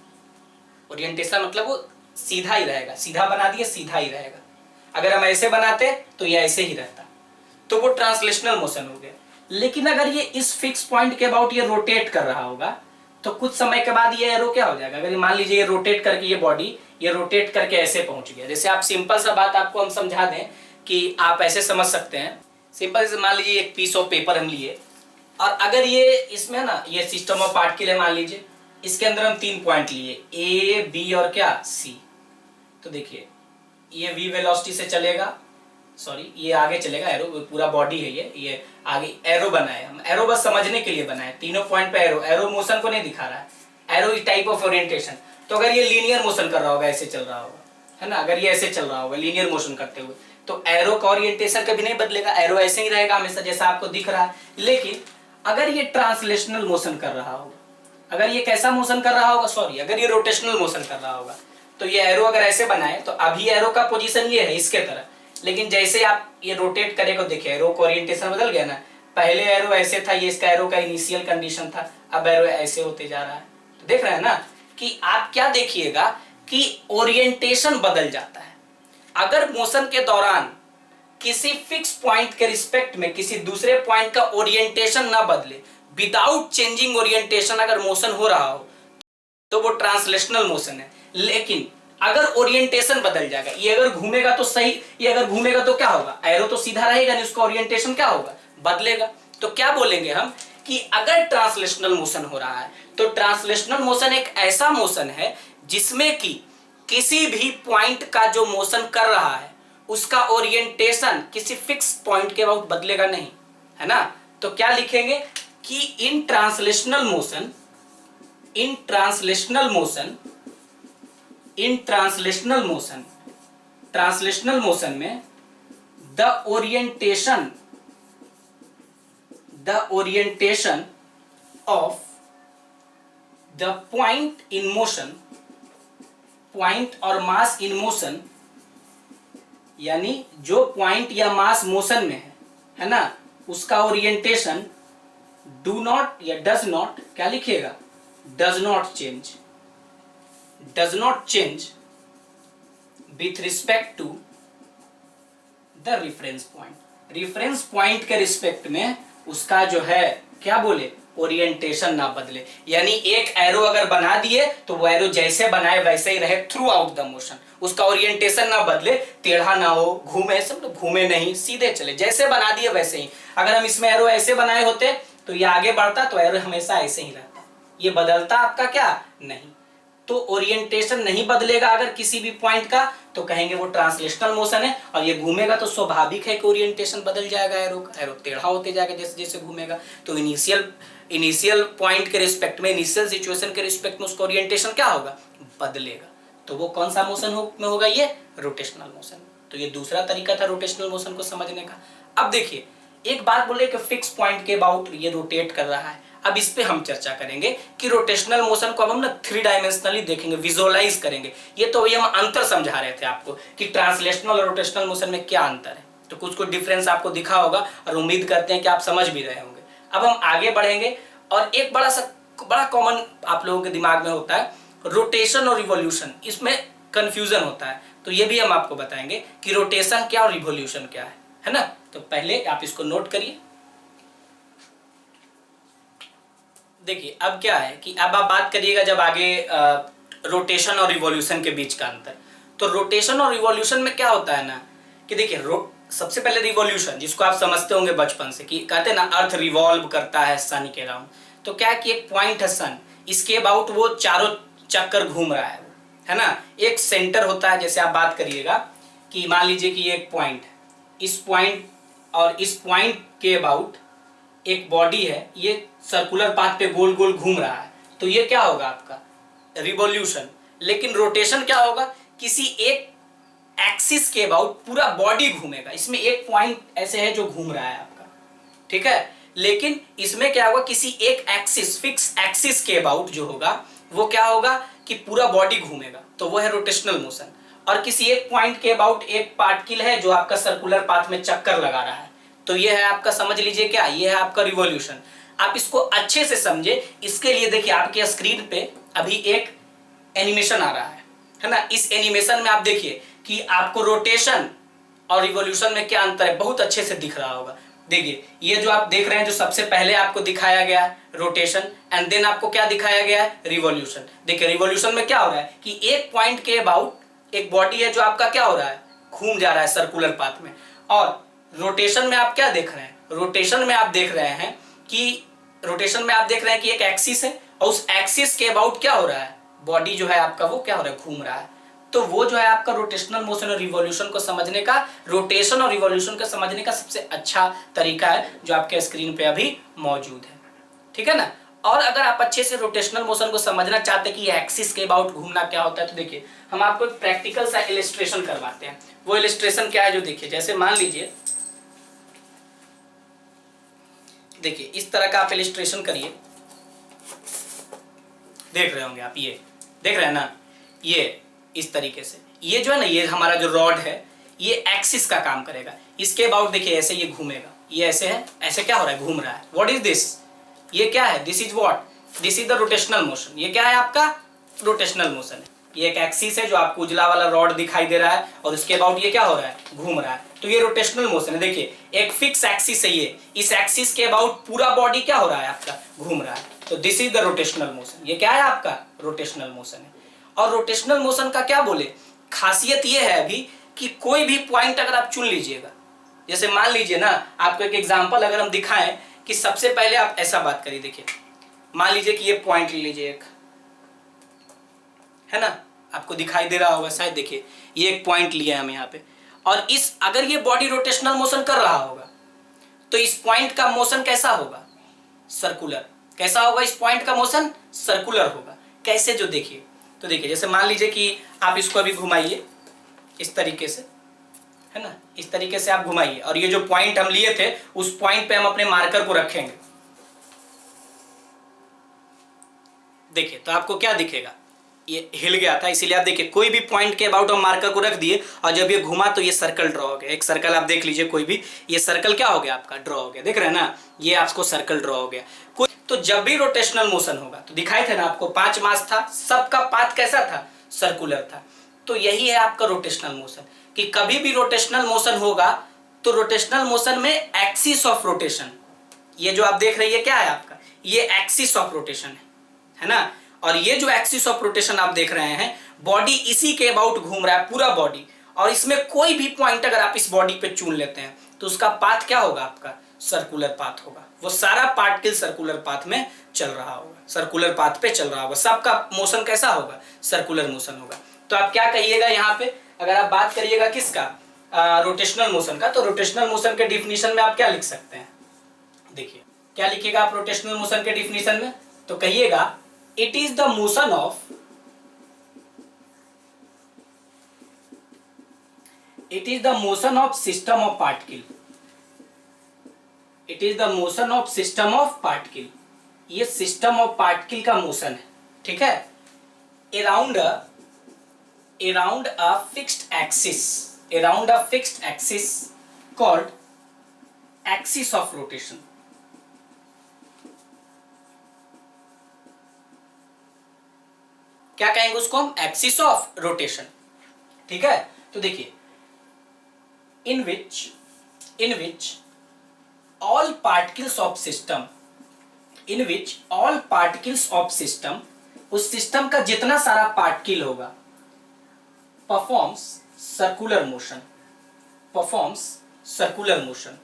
ओरिएंटेशन मतलब वो सीधा ही रहेगा, सीधा बना दिए सीधा ही रहेगा। अगर हम ऐसे बनाते तो ये ऐसे ही रहता, तो वो ट्रांसलेशनल मोशन हो गया। लेकिन अगर ये इस फिक्स पॉइंट के अबाउट ये रोटेट कर रहा होगा, तो कुछ समय के बाद ये एरो क्या हो जाएगा? अगर मान लीजिए ये रोटेट करके, ये बॉडी ये रोटेट करके ऐसे पहुंच गया, जैसे आप सिंपल सा बात आपको हम समझा दें कि आप ऐसे समझ सकते हैं। सिंपल से मान लीजिए एक पीस ऑफ पेपर हम लिए, और अगर ये इसमें ना ये सिस्टम ऑफ पार्टिकल है, मान लीजिए इसके अंदर हम 3 पॉइंट लिए, ए बी और क्या सी। तो देखिए ये v वेलोसिटी से चलेगा, सॉरी ये आगे चलेगा, एरो पूरा बॉडी है, ये आगे एरो बनाए हम, एरो बस समझने के लिए बनाए, तीनों पॉइंट पे एरो मोशन को नहीं दिखा रहा है, एरो इस टाइप ऑफ ओरिएंटेशन। तो अगर ये लीनियर मोशन कर रहा होगा, ऐसे चल रहा होगा, है ना, अगर ये ऐसे चल रहा होगा लीनियर मोशन करते हुए, तो एरो का ओरिएंटेशन कभी नहीं बदलेगा, एरो ऐसे ही रहेगा हमेशा जैसा आपको दिख रहा है। लेकिन अगर ये ट्रांसलेशनल मोशन कर रहा होगा, अगर ये कैसा मोशन कर रहा होगा, सॉरी अगर ये रोटेशनल मोशन कर रहा होगा, तो ये एरो अगर ऐसे बनाए, तो अभी एरो का पोजीशन ये है इसके तरह, लेकिन जैसे आप ये रोटेट करेगा, देखिए एरो का ओरिएंटेशन बदल गया ना। पहले एरो ऐसे था, ये इसका एरो का इनिशियल कंडीशन था, अब एरो ऐसे होते जा रहा है। तो देख रहे हैं ना कि आप क्या देखिएगा कि ओरिएंटेशन बदल जाता है। अगर मोशन के दौरान किसी फिक्स पॉइंट के रिस्पेक्ट में किसी दूसरे पॉइंट का ओरिएंटेशन ना बदले, विदाउट चेंजिंग ओरिएंटेशन अगर मोशन हो रहा हो, तो वो ट्रांसलेशनल मोशन है। लेकिन अगर ओरिएंटेशन बदल जाएगा, ये अगर घूमेगा तो सही, ये अगर घूमेगा तो क्या होगा, एरो तो सीधा रहेगा नहीं, उसका ओरिएंटेशन क्या होगा, बदलेगा। तो क्या बोलेंगे हम कि अगर ट्रांसलेशनल मोशन हो रहा है, तो ट्रांसलेशनल मोशन एक ऐसा मोशन है जिसमें कि किसी भी पॉइंट का जो मोशन कर रहा है उसका ओरिएंटेशन किसी फिक्स पॉइंट के अबाउट बदलेगा नहीं, है ना। तो क्या लिखेंगे कि in translational motion translational motion में the orientation of the point in motion, point और मास इन मोशन, यानी जो पॉइंट या मास मोशन में है ना, उसका ओरिएंटेशन डू नॉट या डज नॉट, क्या लिखिएगा, does not change with respect to the reference point. Reference point के रिस्पेक्ट में उसका जो है क्या बोले, ओरिएंटेशन ना बदले। यानी एक एरो अगर बना दिए तो वो एरो जैसे बनाए वैसे ही रहे थ्रू आउट द मोशन, उसका ओरिएंटेशन ना बदले, टेढ़ा ना हो, घूमे, सब घूमे नहीं, सीधे चले, जैसे बना दिए वैसे ही। अगर हम इसमें एरो ऐसे बनाए होते तो ये आगे बढ़ता, तो एरो हमेशा ऐसे ही रहता, ये बदलता आपका क्या नहीं। तो ओरिएंटेशन नहीं बदलेगा अगर किसी भी पॉइंट का, तो कहेंगे वो ट्रांसलेशनल मोशन है। और ये घूमेगा तो स्वाभाविक है कि ओरिएंटेशन बदल जाएगा एरो का, एरो टेढ़ा होते जाएगा जैसे जैसे घूमेगा। तो इनिशियल पॉइंट के रिस्पेक्ट में, इनिशियल सिचुएशन के रिस्पेक्ट में उसका ओरिएंटेशन क्या होगा, बदलेगा। तो वो कौन सा मोशन में होगा, ये रोटेशनल मोशन। तो ये दूसरा तरीका था रोटेशनल मोशन को समझने का। अब देखिए, एक बात बोले कि फिक्स पॉइंट के अबाउट ये रोटेट कर रहा है। अब इस पे हम चर्चा करेंगे कि रोटेशनल मोशन को अब हम ना 3 डायमेंशनली देखेंगे, विजुअलाइज करेंगे। ये तो वही हम अंतर समझा रहे थे आपको कि ट्रांसलेशनल और रोटेशनल मोशन में क्या अंतर है, तो कुछ डिफरेंस आपको दिखा होगा और उम्मीद करते हैं कि आप समझ भी रहे होंगे। अब हम आगे बढ़ेंगे और एक बड़ा कॉमन आप लोगों के दिमाग में होता है रोटेशन और रिवॉल्यूशन, इसमें कंफ्यूजन होता है। तो ये भी हम आपको बताएंगे कि रोटेशन क्या और रिवॉल्यूशन क्या है ना। तो पहले आप इसको नोट करिए। देखिए अब क्या है कि अब आप बात करिएगा जब आगे रोटेशन और रिवॉल्यूशन के बीच का अंतर। तो रोटेशन और रिवॉल्यूशन में क्या होता है ना कि देखिए, सबसे पहले रिवॉल्यूशन, जिसको आप समझते होंगे बचपन से कि कहते हैं ना अर्थ रिवॉल्व करता है सन के अराउंड। तो क्या है कि एक पॉइंट है सन, इसके अबाउट वो चारों चक्कर घूम रहा है ना। एक सेंटर होता है, जैसे आप बात करिएगा कि मान लीजिए कि ये एक पॉइंट है, इस पॉइंट और इस पॉइंट के अबाउट एक बॉडी है, ये सर्कुलर पाथ पे गोल गोल घूम रहा है। तो ये क्या होगा आपका रिवॉल्यूशन। लेकिन रोटेशन क्या होगा, किसी एक एक्सिस के अबाउट पूरा बॉडी घूमेगा। इसमें एक पॉइंट ऐसे है जो घूम रहा है आपका, ठीक है। लेकिन इसमें क्या होगा, किसी एक एक्सिस, फिक्स एक्सिस के अबाउट जो होगा वो क्या होगा कि पूरा बॉडी घूमेगा, तो वो है रोटेशनल मोशन। और किसी एक पॉइंट के अबाउट एक पार्टिकल है जो आपका सर्कुलर पाथ में चक्कर लगा रहा है, तो ये है आपका, समझ लीजिए क्या, ये है आपका रिवॉल्यूशन। आप इसको अच्छे से समझे, इसके लिए देखिए आपके स्क्रीन पे अभी एक एनिमेशन आ रहा है ना। इस एनिमेशन में आप देखिए कि आपको रोटेशन और रिवॉल्यूशन में क्या अंतर है, बहुत अच्छे से दिख रहा होगा। देखिए ये जो आप देख रहे हैं, जो सबसे पहले आपको दिखाया गया है रोटेशन, एंड देन आपको क्या दिखाया गया है, रिवॉल्यूशन। देखिए रिवॉल्यूशन में क्या हो रहा है कि एक पॉइंट के अबाउट एक बॉडी है जो आपका क्या हो रहा है, घूम जा रहा है सर्कुलर पाथ में। और रोटेशन में आप क्या देख रहे हैं, रोटेशन में आप देख रहे हैं कि एक एक्सिस है और उस एक्सिस के अबाउट क्या हो रहा है, बॉडी जो है आपका वो क्या हो रहा है, घूम रहा है। तो वो जो है आपका रोटेशनल मोशन और रिवॉल्यूशन को समझने का, रोटेशन और रिवॉल्यूशन को समझने का सबसे अच्छा तरीका है जो आपके स्क्रीन पे अभी मौजूद है, ठीक है ना। और अगर आप अच्छे से रोटेशनल मोशन को समझना चाहते हैं कि एक्सिस के अबाउट घूमना क्या होता है, तो देखिए हम आपको एक प्रैक्टिकल सा इलस्ट्रेशन करवाते हैं। वो इलस्ट्रेशन क्या है, जो देखिए, जैसे मान लीजिए, देखिए इस तरह का आप इलस्ट्रेशन करिए, देख रहे होंगे आप, ये देख रहे हैं ना, ये इस तरीके से, ये जो है ना, ये हमारा जो रॉड है ये एक्सिस का काम करेगा। इसके अबाउट देखिए ऐसे ये घूमेगा, ये ऐसे है, ऐसे क्या हो रहा है, घूम रहा है। व्हाट इज दिस, ये क्या है, this is what, this is the rotational motion. ये क्या है आपका रोटेशनल मोशन है। ये एक एक्सिस है जो आपको उजला वाला रॉड दिखाई दे रहा है और उसके अबाउट ये क्या हो रहा है, घूम रहा है। तो ये रोटेशनल मोशन है। देखिए एक फिक्स एक्सिस है ये, इस एक्सिस के अबाउट पूरा बॉडी क्या हो रहा है आपका, घूम रहा है। तो this is the rotational motion. ये क्या है आपका रोटेशनल मोशन है। और रोटेशनल मोशन का क्या बोले, खासियत ये है अभी कि कोई भी पॉइंट अगर आप चुन लीजिएगा, जैसे मान लीजिए ना, आपको एक एग्जांपल अगर हम दिखाएं कि सबसे पहले आप ऐसा बात करिए, देखिए मान लीजिए कि ये पॉइंट ले लीजिए एक, है ना, आपको दिखाई दे रहा होगा शायद। देखिए ये एक पॉइंट लिया है हम यहाँ पे, और इस अगर ये बॉडी रोटेशनल मोशन कर रहा होगा तो इस पॉइंट का मोशन कैसा होगा, सर्कुलर। कैसा होगा इस पॉइंट का मोशन, सर्कुलर होगा। कैसे, जो देखिए, तो देखिए जैसे मान लीजिए कि आप इसको अभी घुमाइए, इस तरीके से, है ना, इस तरीके से आप घुमाइए और ये जो पॉइंट हम लिए थे उस पॉइंट पे हम अपने मार्कर को रखेंगे। देखिए तो आपको क्या दिखेगा, ये हिल गया था, इसीलिए आप देखिए कोई भी पॉइंट के अबाउट हम मार्कर को रख दिए और जब ये घुमा तो ये सर्कल ड्रॉ हो गया। एक सर्कल आप देख लीजिए कोई भी, ये सर्कल क्या हो गया आपका, ड्रॉ हो गया, देख रहे हैं ना, ये आपको सर्कल ड्रॉ हो गया। कोई तो जब भी रोटेशनल मोशन होगा तो दिखाई थे ना आपको 5 मास था, सबका पाथ कैसा था, सर्कुलर था। तो यही है आपका रोटेशनल मोशन, कि कभी भी रोटेशनल मोशन होगा तो रोटेशनल मोशन में एक्सिस ऑफ रोटेशन, ये जो आप देख रही है क्या है आपका, ये एक्सिस ऑफ रोटेशन है ना। और ये जो एक्सिस ऑफ रोटेशन आप देख रहे हैं, बॉडी इसी के अबाउट घूम रहा है पूरा बॉडी, और इसमें कोई भी पॉइंट अगर आप इस बॉडी पे चुन लेते हैं तो उसका पाथ क्या होगा आपका, सर्कुलर पाथ होगा। वो सारा पार्टिकल सर्कुलर पाथ में चल रहा होगा, सर्कुलर पाथ पे चल रहा होगा, सबका मोशन कैसा होगा, सर्कुलर मोशन होगा। तो आप क्या कहिएगा यहाँ पे, अगर आप बात करिएगा किसका, रोटेशनल मोशन का, तो रोटेशनल मोशन के डिफिनीशन में आप क्या लिख सकते हैं, देखिए क्या लिखिएगा आप रोटेशनल मोशन के डिफिनीशन में, तो कहिएगा it is the motion of, it is the motion of system of particle, it is the motion of system of particle, ये सिस्टम ऑफ पार्टिकल का मोशन है, ठीक है, around a fixed axis, around a fixed axis called axis of rotation. क्या कहेंगे उसको हम, axis of rotation, ठीक है। तो देखिए in which all particles of system, in which all particles of system, उस सिस्टम का जितना सारा पार्टिकल होगा, performs circular motion, performs circular motion,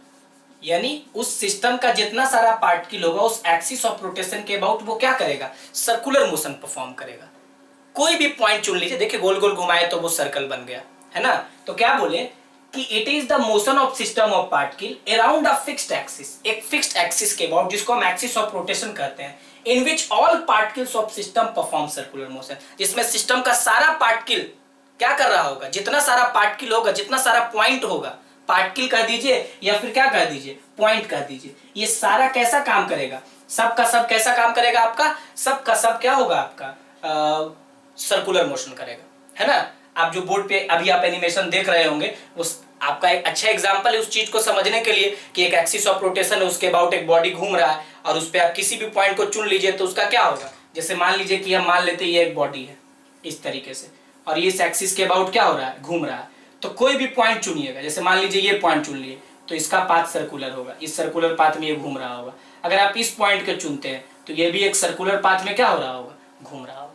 यानी उस सिस्टम का जितना सारा पार्टिकल होगा उस एक्सिस ऑफ रोटेशन के अबाउट वो क्या करेगा, सर्कुलर मोशन परफॉर्म करेगा। कोई भी पॉइंट चुन लीजिए, देखिए गोल गोल घुमाए तो वो सर्कल बन गया, है ना। तो क्या बोले कि it is the motion of system of particle around a fixed axis, एक फिक्स्ड एक्सिस के अबाउट, जिसको हम एक्सिस ऑफ रोटेशन कहते हैं, in which all particles of system perform circular motion, जिसमें सिस्टम का सारा पार्टिकल क्या कर रहा होगा, जितना सारा पार्टिकल होगा, जितना सारा पॉइंट होगा, पार्टिकल कह दीजिए या फिर क्या कह दीजिए, पॉइंट कह दीजिए, ये सारा कैसा काम करेगा, सब का सब कैसा काम करेगा आपका, सब का सब क्या होगा आपका, सर्कुलर मोशन करेगा, है ना। आप जो बोर्ड पे अभी आप एनिमेशन देख रहे होंगे, उस आपका एक अच्छा एग्जांपल है उस चीज को समझने के लिए कि एक एक्सिस ऑफ रोटेशन है, उसके अबाउट एक बॉडी घूम रहा है और उस पे आप किसी भी पॉइंट को चुन लीजिए तो उसका क्या होगा, जैसे मान लीजिए कि हम मान लेते हैं ये एक बॉडी है इस तरीके से और ये इस एक्सिस के अबाउट क्या हो रहा है, घूम रहा है, तो कोई भी पॉइंट चुनिएगा, जैसे मान लीजिए ये पॉइंट चुन लिए तो इसका पाथ सर्कुलर होगा, इस सर्कुलर पाथ में ये घूम रहा होगा। अगर आप इस पॉइंट को चुनते हैं तो ये भी एक सर्कुलर पाथ में क्या हो रहा होगा, घूम रहा होगा।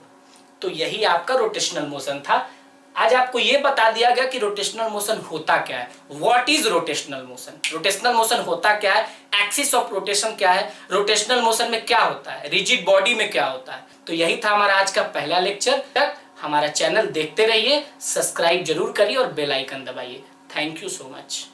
तो यही आपका रोटेशनल मोशन था। आज आपको ये बता दिया गया कि रोटेशनल मोशन होता क्या है, what is rotational motion, rotational motion होता क्या है, एक्सिस ऑफ रोटेशन क्या है, रोटेशनल मोशन में क्या होता है, रिजिड बॉडी में क्या होता है। तो यही था हमारा आज का पहला लेक्चर। तक हमारा चैनल देखते रहिए, सब्सक्राइब जरूर करिए और बेल आइकन दबाइए। Thank you so much.